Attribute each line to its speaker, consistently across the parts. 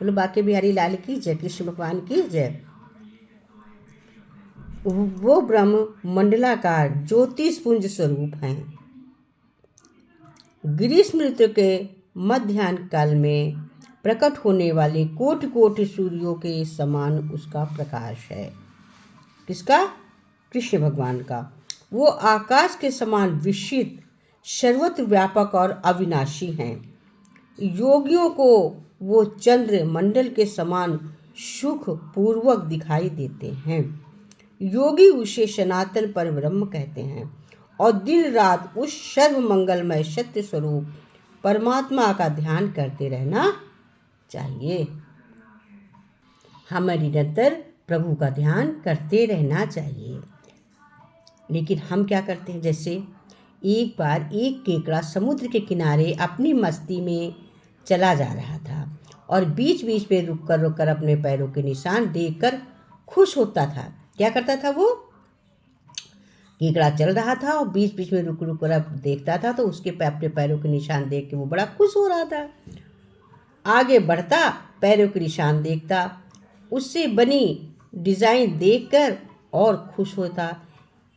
Speaker 1: बोलो बांके बिहारी लाल की जय, कृष्ण भगवान की जय। वो ब्रह्म मंडलाकार ज्योतिषपुंज स्वरूप हैं। ग्रीष्म ऋतु के मध्याह्न काल में प्रकट होने वाले कोटि कोटि सूर्यों के समान उसका प्रकाश है। किसका? कृष्ण भगवान का। वो आकाश के समान विस्तृत, सर्वत्र व्यापक और अविनाशी हैं। योगियों को वो चंद्र मंडल के समान सुख पूर्वक दिखाई देते हैं। योगी उसे सनातन परब्रह्म कहते हैं और दिन रात उस सर्व मंगलमय सत्य स्वरूप परमात्मा का ध्यान करते रहना चाहिए। हमें निरंतर प्रभु का ध्यान करते रहना चाहिए। लेकिन हम क्या करते हैं, जैसे एक बार एक केकड़ा समुद्र के किनारे अपनी मस्ती में चला जा रहा था और बीच बीच में रुक कर अपने पैरों के निशान देखकर खुश होता था। क्या करता था वो? केकड़ा चल रहा था और बीच बीच में रुक रुक कर देखता था, तो उसके अपने पैरों के निशान देख के वो बड़ा खुश हो रहा था। आगे बढ़ता, पैरों के निशान देखता, उससे बनी डिज़ाइन देखकर और खुश होता।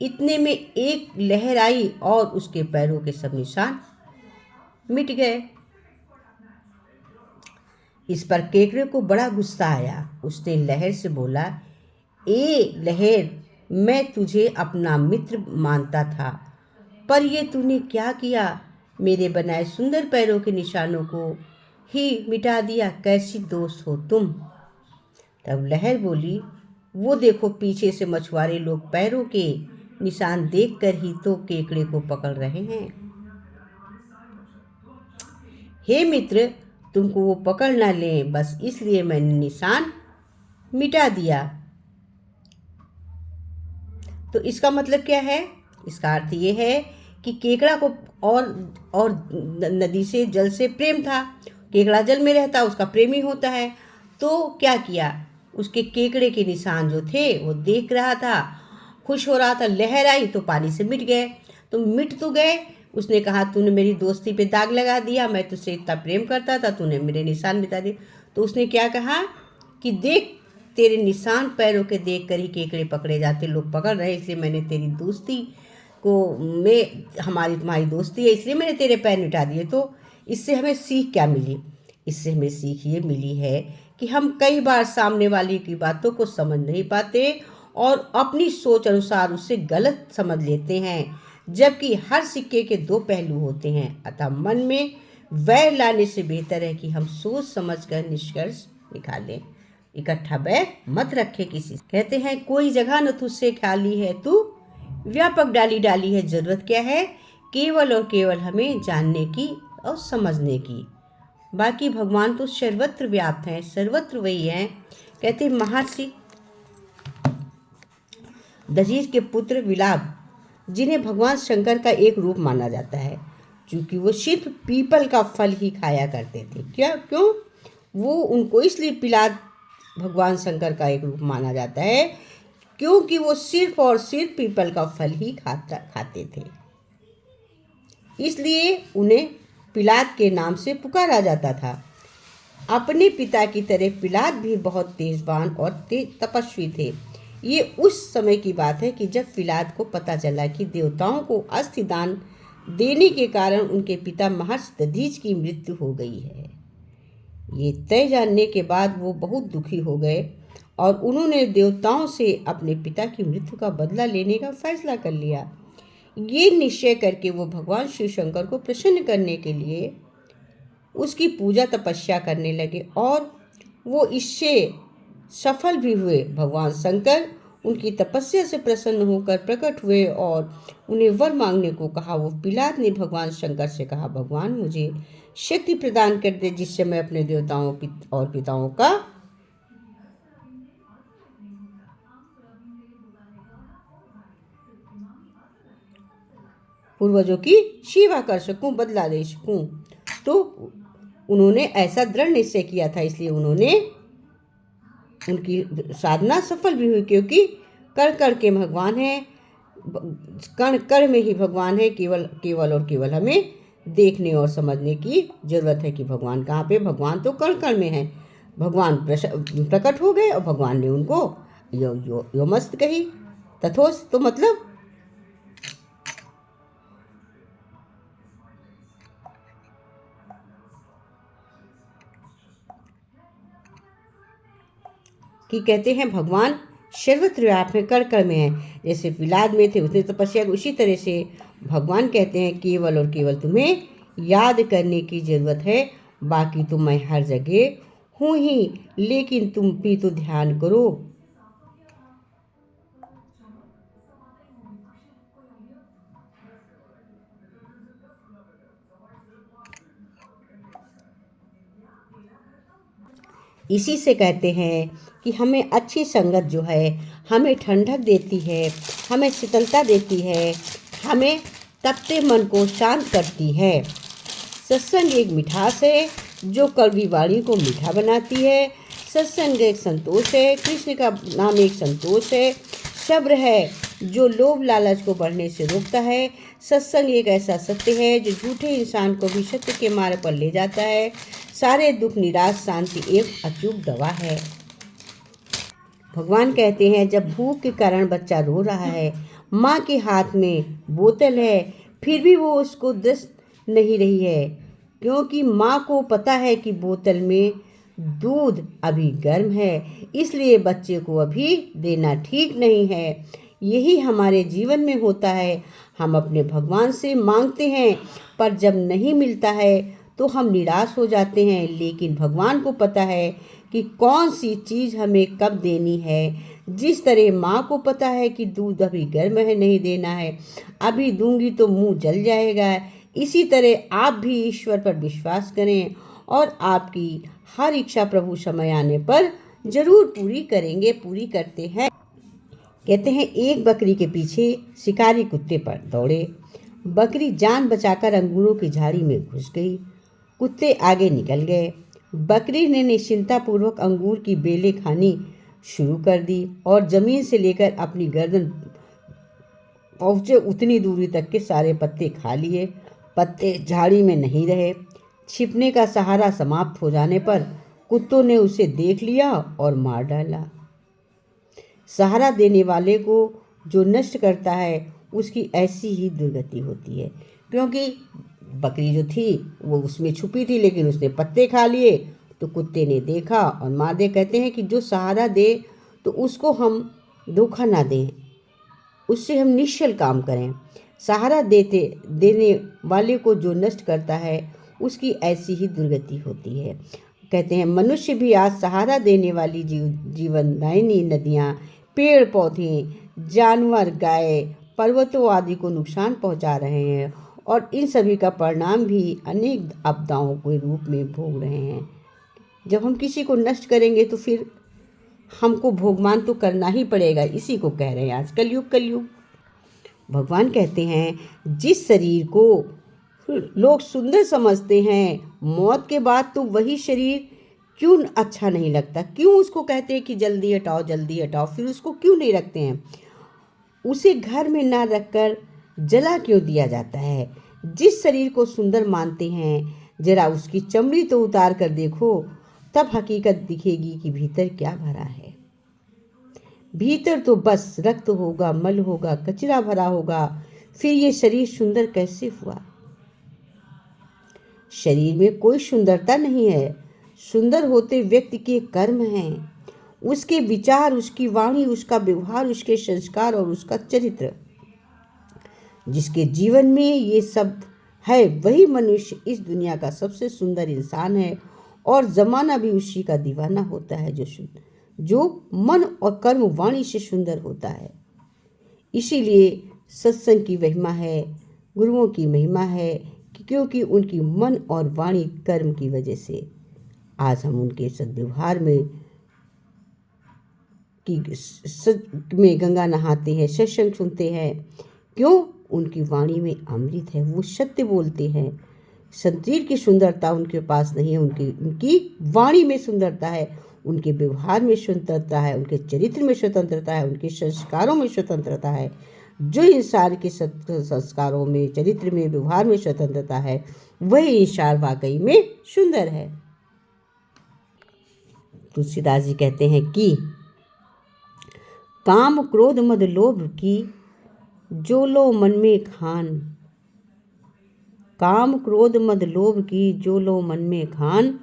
Speaker 1: इतने में एक लहर आई और उसके पैरों के सब निशान मिट गए। इस पर केकड़े को बड़ा गुस्सा आया। उसने लहर से बोला, ए लहर, मैं तुझे अपना मित्र मानता था, पर ये तूने क्या किया? मेरे बनाए सुंदर पैरों के निशानों को ही मिटा दिया। कैसी दोस्त हो तुम? तब लहर बोली, वो देखो पीछे से मछुआरे लोग पैरों के निशान देखकर ही तो केकड़े को पकड़ रहे हैं। हे मित्र, तुमको वो पकड़ ना ले, बस इसलिए मैंने निशान मिटा दिया। तो इसका मतलब क्या है? इसका अर्थ ये है कि केकड़ा को और नदी से, जल से प्रेम था। केकड़ा जल में रहता, उसका प्रेमी होता है। तो क्या किया, उसके केकड़े के निशान जो थे वो देख रहा था, खुश हो रहा था। लहर आई तो पानी से मिट गए। तो मिट तो गए। उसने कहा, तूने मेरी दोस्ती पे दाग लगा दिया, मैं तुझसे इतना प्रेम करता था, तूने मेरे निशान मिटा दिए। तो उसने क्या कहा कि देख, तेरे निशान पैरों के देख कर ही केकड़े पकड़े जाते, लोग पकड़ रहे, इसलिए मैंने तेरी दोस्ती को हमारी तुम्हारी दोस्ती है, इसलिए मैंने तेरे पैर मिटा दिए। तो इससे हमें सीख क्या मिली? इससे हमें सीख ये मिली है कि हम कई बार सामने वाले की बातों को समझ नहीं पाते और अपनी सोच अनुसार उससे गलत समझ लेते हैं, जबकि हर सिक्के के दो पहलू होते हैं। अतः मन में वैर लाने से बेहतर है कि हम सोच समझकर निष्कर्ष निकालें। इकट्ठा बैर मत रखे किसी। कहते हैं, कोई जगह न तुझसे खाली है, तू व्यापक डाली डाली है। जरूरत क्या है? केवल और केवल हमें जानने की और समझने की। बाकी भगवान तो सर्वत्र व्याप्त हैं, सर्वत्र वही हैं। कहते महर्षि दधीच के पुत्र विलाप, जिन्हें भगवान शंकर का एक रूप माना जाता है, क्योंकि वो सिर्फ पीपल का फल ही खाया करते थे। क्यों? वो उनको इसलिए पिलाद भगवान शंकर का एक रूप माना जाता है क्योंकि वो सिर्फ और सिर्फ पीपल का फल ही खाते थे, इसलिए उन्हें पिलाद के नाम से पुकारा जाता था। अपने पिता की तरह पिलाद भी बहुत तेजबान और तपस्वी थे। ये उस समय की बात है कि जब पिलाद को पता चला कि देवताओं को अस्थि दान देने के कारण उनके पिता महर्षि दधीच की मृत्यु हो गई है। ये तय जानने के बाद वो बहुत दुखी हो गए और उन्होंने देवताओं से अपने पिता की मृत्यु का बदला लेने का फैसला कर लिया। ये निश्चय करके वो भगवान शिव शंकर को प्रसन्न करने के लिए उसकी पूजा तपस्या करने लगे और वो इससे सफल भी हुए। भगवान शंकर उनकी तपस्या से प्रसन्न होकर प्रकट हुए और उन्हें वर मांगने को कहा। वो पिलाद ने भगवान शंकर से कहा, भगवान मुझे शक्ति प्रदान कर दे जिससे मैं अपने देवताओं और पिताओं का पूर्वजों की सेवा कर सकूं, बदला दे सकूं। तो उन्होंने ऐसा दृढ़ निश्चय किया था, इसलिए उन्होंने उनकी साधना सफल भी हुई, क्योंकि कण कण के भगवान हैं, कण कण में ही भगवान है। केवल और केवल हमें देखने और समझने की जरूरत है कि भगवान कहाँ पे। भगवान तो कण कण में है। भगवान प्रकट हो गए और भगवान ने उनको यो मस्त कही। तथोस तो मतलब कि कहते हैं भगवान सर्वत्र व्यापक में कण कण में है। जैसे विलाद में थे उसने तपस्या, उसी तरह से भगवान कहते हैं केवल और केवल तुम्हें याद करने की जरूरत है, बाकी तो मैं हर जगह हूँ ही, लेकिन तुम भी तो ध्यान करो। इसी से कहते हैं कि हमें अच्छी संगत जो है हमें ठंडक देती है, हमें शीतलता देती है, हमें तपते मन को शांत करती है। सत्संग एक मिठास है जो कड़वी वाणी को मीठा बनाती है। सत्संग एक संतोष है, कृष्ण का नाम एक संतोष है। सब्र है जो लोभ लालच को बढ़ने से रोकता है। सत्संग एक ऐसा सत्य है जो झूठे इंसान को भी सत्य के मार्ग पर ले जाता है। सारे दुख निराश शांति एक अचूक दवा है। भगवान कहते हैं जब भूख के कारण बच्चा रो रहा है, माँ के हाथ में बोतल है, फिर भी वो उसको दस नहीं रही है, क्योंकि माँ को पता है कि बोतल में दूध अभी गर्म है, इसलिए बच्चे को अभी देना ठीक नहीं है। यही हमारे जीवन में होता है। हम अपने भगवान से मांगते हैं, पर जब नहीं मिलता है तो हम निराश हो जाते हैं, लेकिन भगवान को पता है कि कौन सी चीज़ हमें कब देनी है। जिस तरह माँ को पता है कि दूध अभी गर्म है, नहीं देना है, अभी दूंगी तो मुंह जल जाएगा, इसी तरह आप भी ईश्वर पर विश्वास करें और आपकी हर इच्छा प्रभु समय आने पर जरूर पूरी करेंगे, पूरी करते हैं। कहते हैं एक बकरी के पीछे शिकारी कुत्ते पर दौड़े। बकरी जान बचाकर अंगूरों की झाड़ी में घुस गई। कुत्ते आगे निकल गए। बकरी ने निश्चिंतापूर्वक अंगूर की बेलें खानी शुरू कर दी और जमीन से लेकर अपनी गर्दन पहुँचे उतनी दूरी तक के सारे पत्ते खा लिए। पत्ते झाड़ी में नहीं रहे। छिपने का सहारा समाप्त हो जाने पर कुत्तों ने उसे देख लिया और मार डाला। सहारा देने वाले को जो नष्ट करता है उसकी ऐसी ही दुर्गति होती है, क्योंकि बकरी जो थी वो उसमें छुपी थी, लेकिन उसने पत्ते खा लिए तो कुत्ते ने देखा और मार दे। कहते हैं कि जो सहारा दे तो उसको हम धोखा ना दें, उससे हम निश्चल काम करें। सहारा देने वाले को जो नष्ट करता है उसकी ऐसी ही दुर्गति होती है। कहते हैं मनुष्य भी आज सहारा देने वाली जीवनदायिनी नदियाँ, पेड़ पौधे, जानवर, गाय, पर्वतों आदि को नुकसान पहुंचा रहे हैं और इन सभी का परिणाम भी अनेक आपदाओं के रूप में भोग रहे हैं। जब हम किसी को नष्ट करेंगे तो फिर हमको भोगमान तो करना ही पड़ेगा। इसी को कह रहे हैं आज कलयुग। भगवान कहते हैं जिस शरीर को लोग सुंदर समझते हैं, मौत के बाद तो वही शरीर क्यों अच्छा नहीं लगता, क्यों उसको कहते हैं कि जल्दी हटाओ जल्दी हटाओ, फिर उसको क्यों नहीं रखते हैं, उसे घर में ना रखकर जला क्यों दिया जाता है। जिस शरीर को सुंदर मानते हैं जरा उसकी चमड़ी तो उतार कर देखो, तब हकीकत दिखेगी कि भीतर क्या भरा है। भीतर तो बस रक्त होगा, मल होगा, कचरा भरा होगा, फिर ये शरीर सुंदर कैसे हुआ। शरीर में कोई सुंदरता नहीं है, सुंदर होते व्यक्ति के कर्म हैं, उसके विचार, उसकी वाणी, उसका व्यवहार, उसके संस्कार और उसका चरित्र। जिसके जीवन में ये सब है वही मनुष्य इस दुनिया का सबसे सुंदर इंसान है और जमाना भी उसी का दीवाना होता है जो मन और कर्म वाणी से सुंदर होता है। इसीलिए सत्संग की महिमा है, गुरुओं की महिमा है, क्योंकि उनकी मन और वाणी कर्म की वजह से आज हम उनके सद्व्यवहार में गंगा नहाते हैं, सत्संग सुनते हैं। क्यों? उनकी वाणी में अमृत है, वो सत्य बोलते हैं। शरीर की सुंदरता उनके पास नहीं है, उनकी वाणी में सुंदरता है, उनके व्यवहार में स्वतंत्रता है, उनके चरित्र में स्वतंत्रता है, उनके संस्कारों में स्वतंत्रता है। जो इंसान के संस्कारों में, चरित्र में, व्यवहार में स्वतंत्रता है, वही इंसान वाकई में सुंदर है। तुलसीदास जी कहते हैं कि काम क्रोध मद लोभ की जो लो मन में खान, काम क्रोध मद लोभ की जो लो मन में खान,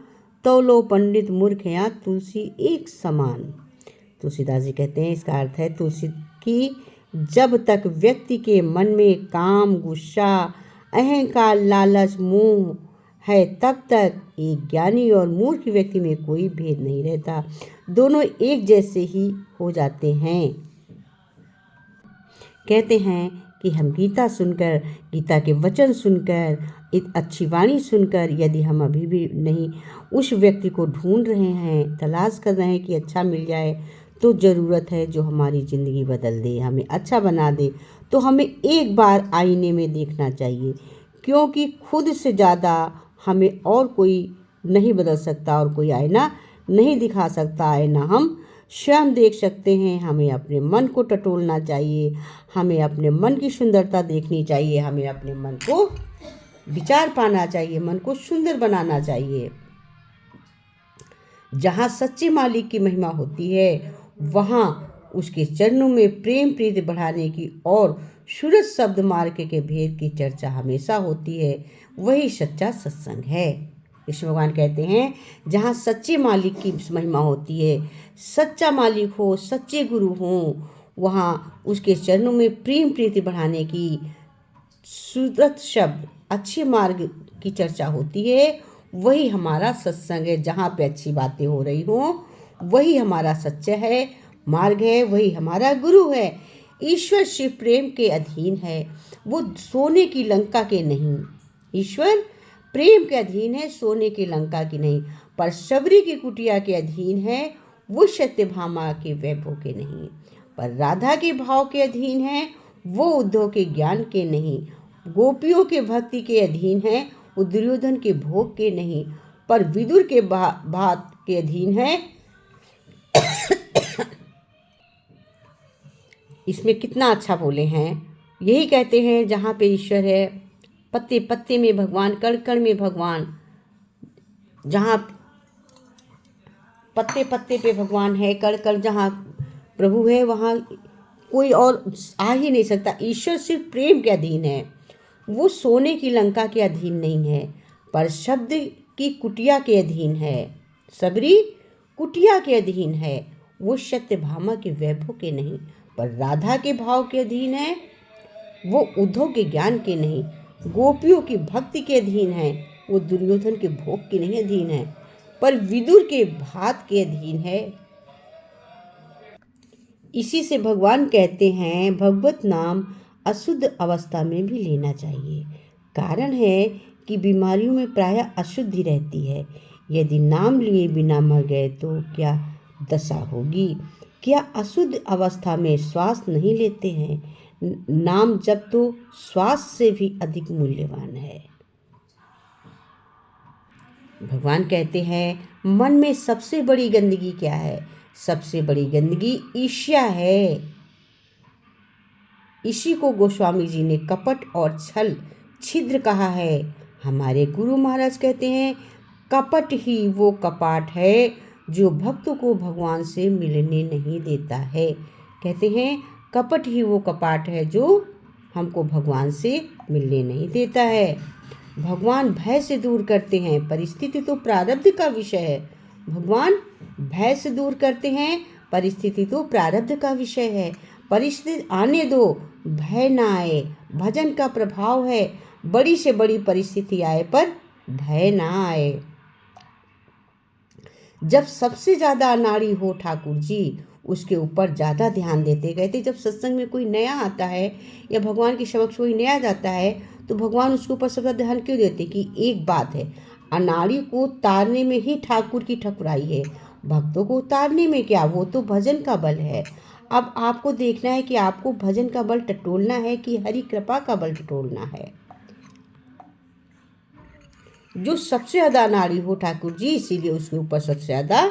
Speaker 1: तो लो पंडित मूर्ख या तुलसी एक समान। तुलसीदास जी कहते हैं, इसका अर्थ है तुलसी की जब तक व्यक्ति के मन में काम, गुस्सा, अहंकार, लालच, मोह है, तब तक एक ज्ञानी और मूर्ख व्यक्ति में कोई भेद नहीं रहता, दोनों एक जैसे ही हो जाते हैं। कहते हैं कि हम गीता सुनकर, गीता के वचन सुनकर, एक अच्छी वाणी सुनकर, यदि हम अभी भी नहीं उस व्यक्ति को ढूंढ रहे हैं, तलाश कर रहे हैं कि अच्छा मिल जाए, तो ज़रूरत है जो हमारी ज़िंदगी बदल दे, हमें अच्छा बना दे, तो हमें एक बार आईने में देखना चाहिए, क्योंकि खुद से ज़्यादा हमें और कोई नहीं बदल सकता और कोई आईना नहीं दिखा सकता। आईना हम स्वयं देख सकते हैं। हमें अपने मन को टटोलना चाहिए, हमें अपने मन की सुंदरता देखनी चाहिए, हमें अपने मन को विचार पाना चाहिए, मन को सुंदर बनाना चाहिए। जहाँ सच्चे मालिक की महिमा होती है, वहाँ उसके चरणों में प्रेम प्रीति बढ़ाने की और सूरज शब्द मार्ग के भेद की चर्चा हमेशा होती है। वही सच्चा सत्संग है। कृष्ण भगवान कहते हैं, जहाँ सच्चे मालिक की महिमा होती है, सच्चा मालिक हो, सच्चे गुरु हो, वहाँ उसके चरणों में प्रेम प्रीति बढ़ाने की, सूरज शब्द, अच्छे मार्ग की चर्चा होती है। वही हमारा सत्संग है। जहाँ पे अच्छी बातें हो रही हों, वही हमारा सच्चा है मार्ग है, वही हमारा गुरु है। ईश्वर शिव प्रेम के अधीन है, वो सोने की लंका के नहीं। ईश्वर प्रेम के अधीन है, सोने की लंका की नहीं, पर शबरी की कुटिया के अधीन है, वो सत्यभामा के वैभव के नहीं। पर राधा के भाव के अधीन है, वो उद्धव के ज्ञान के नहीं। गोपियों के भक्ति के अधीन है, वो दुर्योधन के भोग के नहीं, पर विदुर के भात के अधीन है। इसमें कितना अच्छा बोले हैं। यही कहते हैं, जहाँ पे ईश्वर है, पत्ते पत्ते में भगवान, कण कण में भगवान। जहाँ पत्ते पत्ते पे भगवान है, कण कण जहाँ प्रभु है, वहाँ कोई और आ ही नहीं सकता। ईश्वर सिर्फ प्रेम के अधीन है, वो सोने की लंका के अधीन नहीं है, पर शब्द की कुटिया के अधीन है। सबरी कुटिया के अधीन है, वो सत्यभामा के वैभव के नहीं, पर राधा के भाव के अधीन है, वो उद्धव के ज्ञान के नहीं। गोपियों की भक्ति के अधीन है, वो दुर्योधन के भोग के नहीं अधीन है, पर विदुर के भात के अधीन है। इसी से भगवान कहते हैं, भगवत नाम अशुद्ध अवस्था में भी लेना चाहिए। कारण है कि बीमारियों में प्रायः अशुद्धि रहती है। यदि नाम लिए बिना मर गए तो क्या दशा होगी। क्या अशुद्ध अवस्था में श्वास नहीं लेते हैं? नाम जब तो श्वास से भी अधिक मूल्यवान है। भगवान कहते हैं, मन में सबसे बड़ी गंदगी क्या है? सबसे बड़ी गंदगी ईर्ष्या है। इसी को गोस्वामी जी ने कपट और छल छिद्र कहा है। हमारे गुरु महाराज कहते हैं, कपट ही वो कपाट है जो भक्तों को भगवान से मिलने नहीं देता है। कहते हैं, कपट ही वो कपाट है जो हमको भगवान से मिलने नहीं देता है। भगवान भय से दूर करते हैं, परिस्थिति तो प्रारब्ध का विषय है। भगवान भय से दूर करते हैं, परिस्थिति तो प्रारब्ध का विषय है। परिस्थिति आने दो, भय ना आए, भजन का प्रभाव है। बड़ी से बड़ी परिस्थिति आए पर भय ना आए। जब सबसे ज़्यादा अनाड़ी हो ठाकुर जी, उसके ऊपर ज़्यादा ध्यान देते गए थे। जब सत्संग में कोई नया आता है या भगवान के समक्ष कोई नया जाता है, तो भगवान उसके ऊपर सबसे ध्यान क्यों देते? कि एक बात है, अनाड़ी को उतारने में ही ठाकुर की ठकुराई है। भक्तों को उतारने में क्या, वो तो भजन का बल है। अब आपको देखना है कि आपको भजन का बल टटोलना है कि हरि कृपा का बल टटोलना है। जो सबसे ज़्यादा अनाड़ी हो ठाकुर जी, इसीलिए उसके ऊपर सबसे ज़्यादा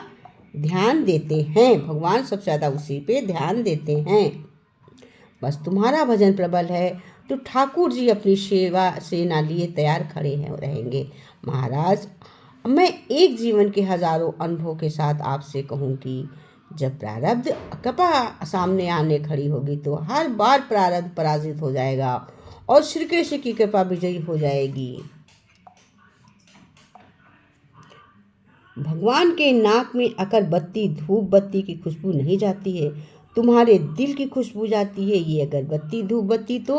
Speaker 1: ध्यान देते हैं। भगवान सबसे ज़्यादा उसी पे ध्यान देते हैं। बस तुम्हारा भजन प्रबल है तो ठाकुर जी अपनी सेना लिए तैयार खड़े हैं रहेंगे। महाराज मैं एक जीवन के हजारों अनुभव के साथ आपसे कहूँ कि जब प्रारब्ध कृपा सामने आने खड़ी होगी तो हर बार प्रारब्ध पराजित हो जाएगा और श्री कृष्ण की कृपा विजयी हो जाएगी। भगवान के नाक में अगरबत्ती धूप बत्ती की खुशबू नहीं जाती है, तुम्हारे दिल की खुशबू जाती है। ये अगरबत्ती धूप बत्ती तो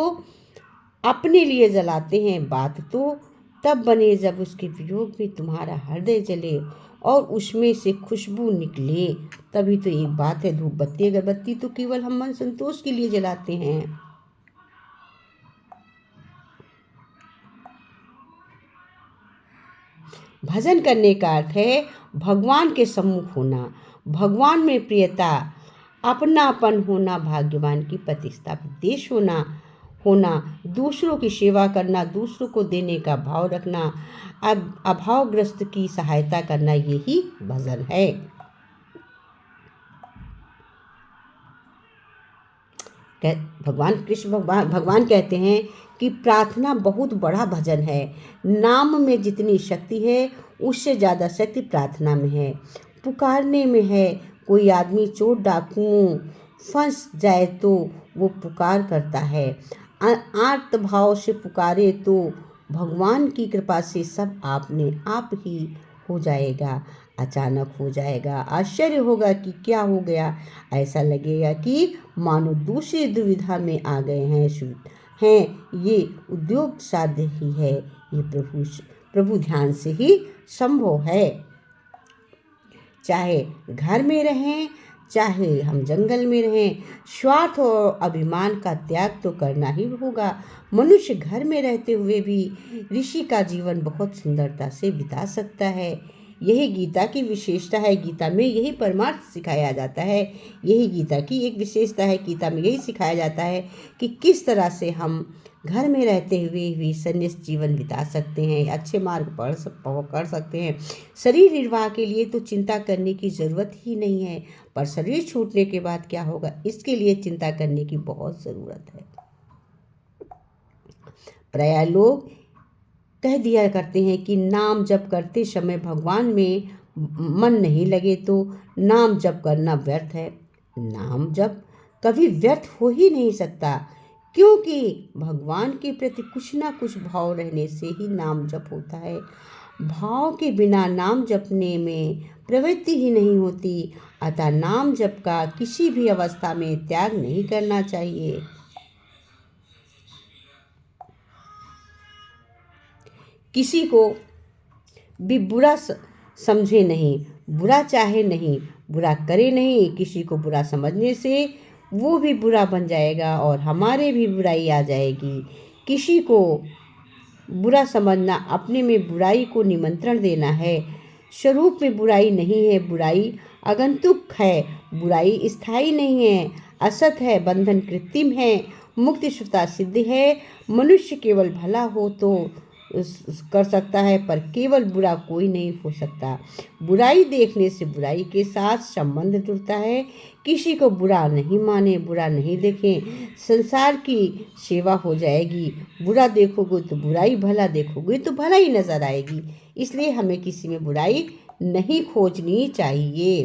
Speaker 1: अपने लिए जलाते हैं, बात तो तब बने जब उसके वियोग में तुम्हारा हृदय जले और उसमें से खुशबू निकले, तभी तो एक बात है। धूप बत्ती अगरबत्ती तो केवल हम मन संतोष के लिए जलाते हैं। भजन करने का अर्थ है भगवान के सम्मुख होना, भगवान में प्रियता, अपनापन होना, भाग्यवान की प्रतिष्ठा, देश होना, दूसरों की सेवा करना, दूसरों को देने का भाव रखना, अभावग्रस्त की सहायता करना, यही भजन है। भगवान कहते हैं कि प्रार्थना बहुत बड़ा भजन है। नाम में जितनी शक्ति है उससे ज़्यादा शक्ति प्रार्थना में है, पुकारने में है। कोई आदमी चोर डाकुओं फंस जाए तो वो पुकार करता है, आर्त भाव से पुकारे तो भगवान की कृपा से सब आपने आप ही हो जाएगा। अचानक हो जाएगा, आश्चर्य होगा कि क्या हो गया। ऐसा लगेगा कि मानो दूसरी दुविधा में आ गए हैं। ये उद्योग साध्य ही है, ये प्रभु ध्यान से ही संभव है। चाहे घर में रहें, चाहे हम जंगल में रहें, स्वार्थ और अभिमान का त्याग तो करना ही होगा। मनुष्य घर में रहते हुए भी ऋषि का जीवन बहुत सुंदरता से बिता सकता है। यही गीता की विशेषता है। गीता में यही परमार्थ सिखाया जाता है, यही गीता की एक विशेषता है। गीता में यही सिखाया जाता है कि किस तरह से हम घर में रहते हुए भी संन्यास जीवन बिता सकते हैं, अच्छे मार्ग कर सकते हैं। शरीर निर्वाह के लिए तो चिंता करने की ज़रूरत ही नहीं है, पर शरीर छूटने के बाद क्या होगा, इसके लिए चिंता करने की बहुत ज़रूरत है। प्रायः लोग कह दिया करते हैं कि नाम जप करते समय भगवान में मन नहीं लगे तो नाम जप करना व्यर्थ है। नाम जप कभी व्यर्थ हो ही नहीं सकता, क्योंकि भगवान के प्रति कुछ ना कुछ भाव रहने से ही नाम जप होता है। भाव के बिना नाम जपने में प्रवृत्ति ही नहीं होती। अतः नाम जप का किसी भी अवस्था में त्याग नहीं करना चाहिए। किसी को भी बुरा समझे नहीं, बुरा चाहे नहीं, बुरा करे नहीं। किसी को बुरा समझने से वो भी बुरा बन जाएगा और हमारे भी बुराई आ जाएगी। किसी को बुरा समझना अपने में बुराई को निमंत्रण देना है। स्वरूप में बुराई नहीं है, बुराई आगंतुक है, बुराई स्थायी नहीं है, असत है, बंधन कृत्रिम है, मुक्ति स्वतः सिद्ध है। मनुष्य केवल भला हो तो कर सकता है, पर केवल बुरा कोई नहीं हो सकता। बुराई देखने से बुराई के साथ संबंध जुड़ता है। किसी को बुरा नहीं माने, बुरा नहीं देखें, संसार की सेवा हो जाएगी। बुरा देखोगे तो बुराई, भला देखोगे तो भलाई नजर आएगी। इसलिए हमें किसी में बुराई नहीं खोजनी चाहिए।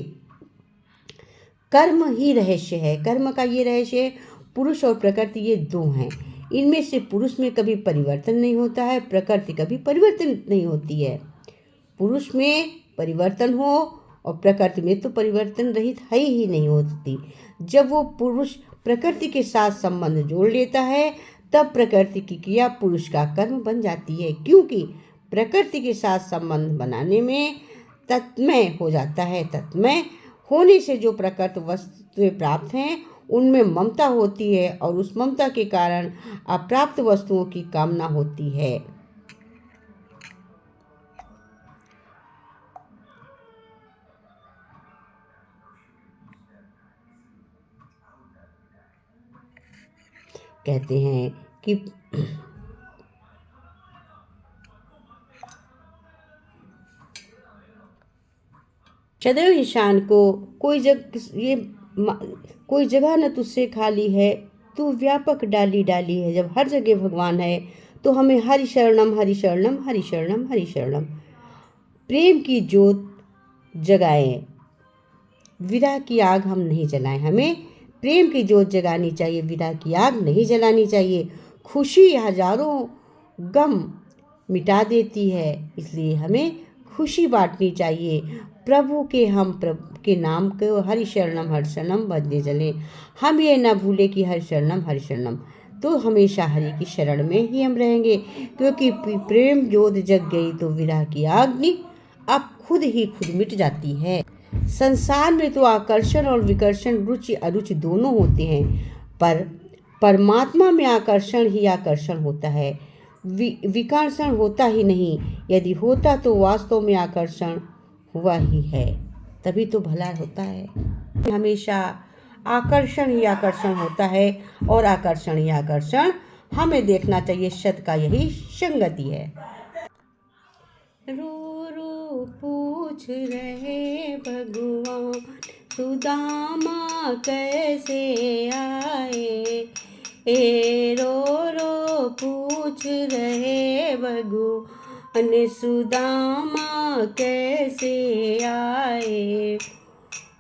Speaker 1: कर्म ही रहस्य है। कर्म का ये रहस्य, पुरुष और प्रकृति ये दो हैं। इनमें से पुरुष में कभी परिवर्तन नहीं होता है, प्रकृति कभी परिवर्तन नहीं होती है। पुरुष में परिवर्तन हो और प्रकृति में तो परिवर्तन रहित है ही नहीं होती। जब वो पुरुष प्रकृति के साथ संबंध जोड़ लेता है तब प्रकृति की क्रिया पुरुष का कर्म बन जाती है, क्योंकि प्रकृति के साथ संबंध बनाने में तत्मय हो जाता है। तत्मय होने से जो प्रकृति वस्तुएं प्राप्त हैं उनमें ममता होती है और उस ममता के कारण अप्राप्त वस्तुओं की कामना होती है। कहते हैं कि सदैव इंसान को कोई जगह न तुझसे खाली है, तू व्यापक डाली डाली है। जब हर जगह भगवान है तो हमें हरि शरणम हरि शरणम हरि शरणम हरि शरणम। प्रेम की जोत जगाएं, विरह की आग हम नहीं जलाएं। हमें प्रेम की जोत जगानी चाहिए, विरह की आग नहीं जलानी चाहिए। खुशी हजारों गम मिटा देती है, इसलिए हमें खुशी बांटनी चाहिए। प्रभु के नाम को हरि शरणम भजने चले। हम ये ना भूले कि हरि शरणम, तो हमेशा हरि की शरण में ही हम रहेंगे, क्योंकि प्रेम जोत जग गई तो विरह की अग्नि अब खुद ही खुद मिट जाती है। संसार में तो आकर्षण और विकर्षण, रुचि अरुचि दोनों होते हैं, पर परमात्मा में आकर्षण ही आकर्षण होता है, विकर्षण होता ही नहीं। यदि होता तो वास्तव में आकर्षण हुआ ही है, तभी तो भला होता है। हमेशा आकर्षण ही आकर्षण होता है, और आकर्षण ही आकर्षण हमें देखना चाहिए। शत का यही संगति है। रो रो पूछ रहे भगवान, सुदामा कैसे आए। रो रो पूछ रहे भगवान, सुदामा कैसे आए।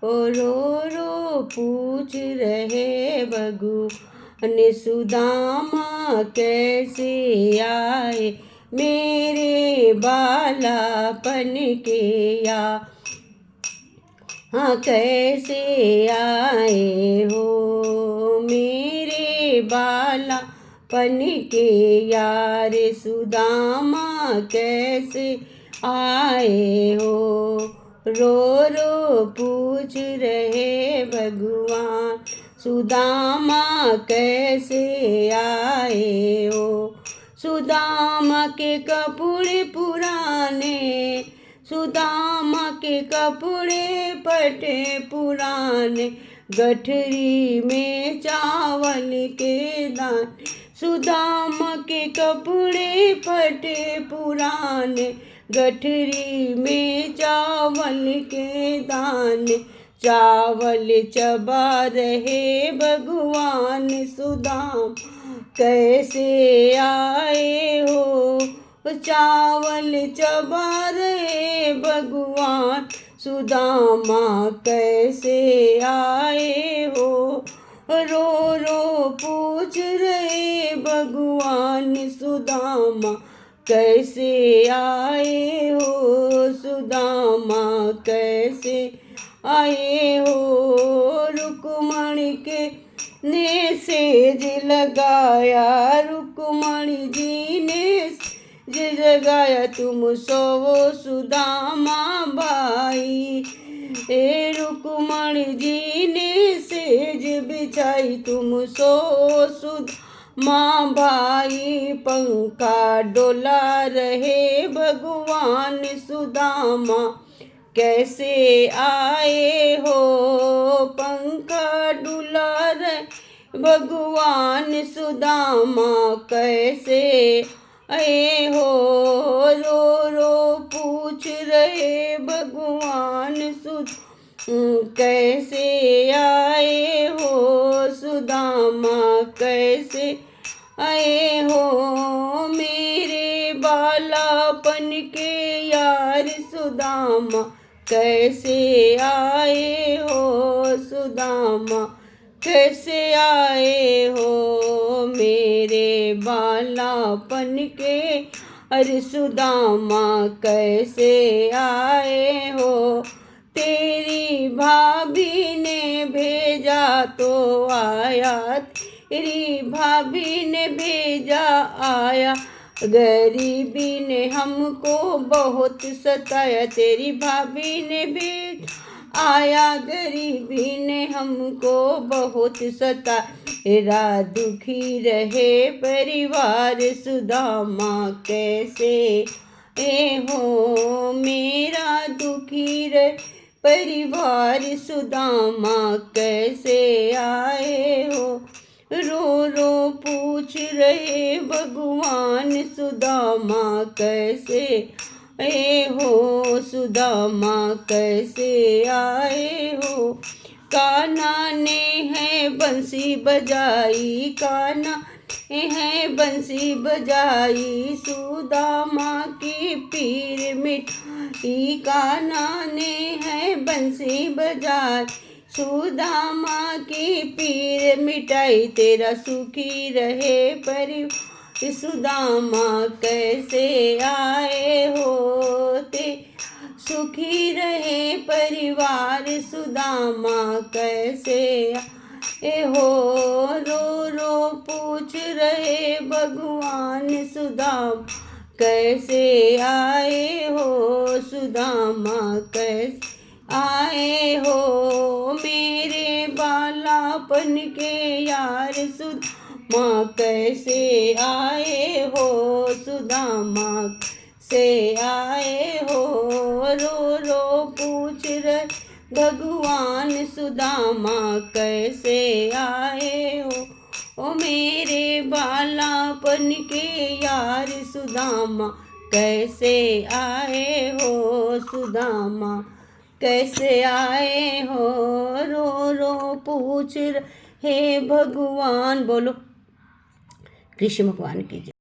Speaker 1: रो रो पूछ रहे भगवान, सुदामा कैसे आए। मेरे बालापन के या हाँ कैसे आए हो। मेरे बालापन के यार सुदामा कैसे आए हो। रो रो पूछ रहे भगवान, सुदामा कैसे आए हो। सुदामा के कपड़े पुराने, सुदामा के कपड़े फटे पुराने, गठरी में चावल के दाने। सुदामा के कपड़े फटे पुराने, गठरी में चावल के दाने। चावल चबा रहे भगवान, सुदामा कैसे आए हो। चावल चबा रहे भगवान, सुदामा कैसे आए हो। रो रो पूछ रहे भगवान, सुदामा कैसे आए हो। सुदामा कैसे आए हो। रुक्मणी के ने सेज लगाया, रुक्मणी जी ने सेज लगाया, तुम सोवो सुदामा भाई। रुक्मणी जी ने सेज बिछाई, तुम सो सुदामा भाई। पंखा डोला रहे भगवान, सुदामा कैसे आए हो। पंखा डुला रहे भगवान, सुदामा कैसे आए हो। रो रो पूछ रहे भगवान, कैसे आए हो। सुदामा कैसे आए हो। मेरे बालापन के यार सुदामा कैसे आए हो। सुदामा कैसे आए हो। मेरे बालापन के अरे सुदामा कैसे आए हो। तेरी भाभी ने भेजा तो आया, तेरी भाभी ने भेजा आया। गरीबी ने हमको बहुत सताया, तेरी भाभी ने भेज आया। गरीबी ने हमको बहुत सताया, तेरा दुखी रहे परिवार। सुदामा कैसे हो। मेरा दुखी रहे परिवार, सुदामा कैसे आए हो। रो रो पूछ रहे भगवान, सुदामा कैसे आए हो। सुदामा कैसे आए हो। कान्हा ने है बंसी बजाई, कान्हा हैं बंसी बजाई, सुदामा की पीर मिठाई, कान्हा ने है बंसी बजाई, सुदामा की पीर मिटाई, तेरा सुखी रहे परिवार, सुदामा कैसे आए होते, सुखी रहे परिवार, सुदामा कैसे आए हो, रो रो पूछ रहे भगवान, सुदामा कैसे आए हो, सुदामा कैसे आए हो, मेरे बालापन के यार, सुदामा कैसे आए हो, सुदामा से आए हो, रो रो पूछ रहे भगवान, सुदामा कैसे आए हो, ओ मेरे बालापन के यार, सुदामा कैसे आए हो, सुदामा कैसे आए हो, रो रो पूछ रहे भगवान। बोलो कृष्ण भगवान की जय।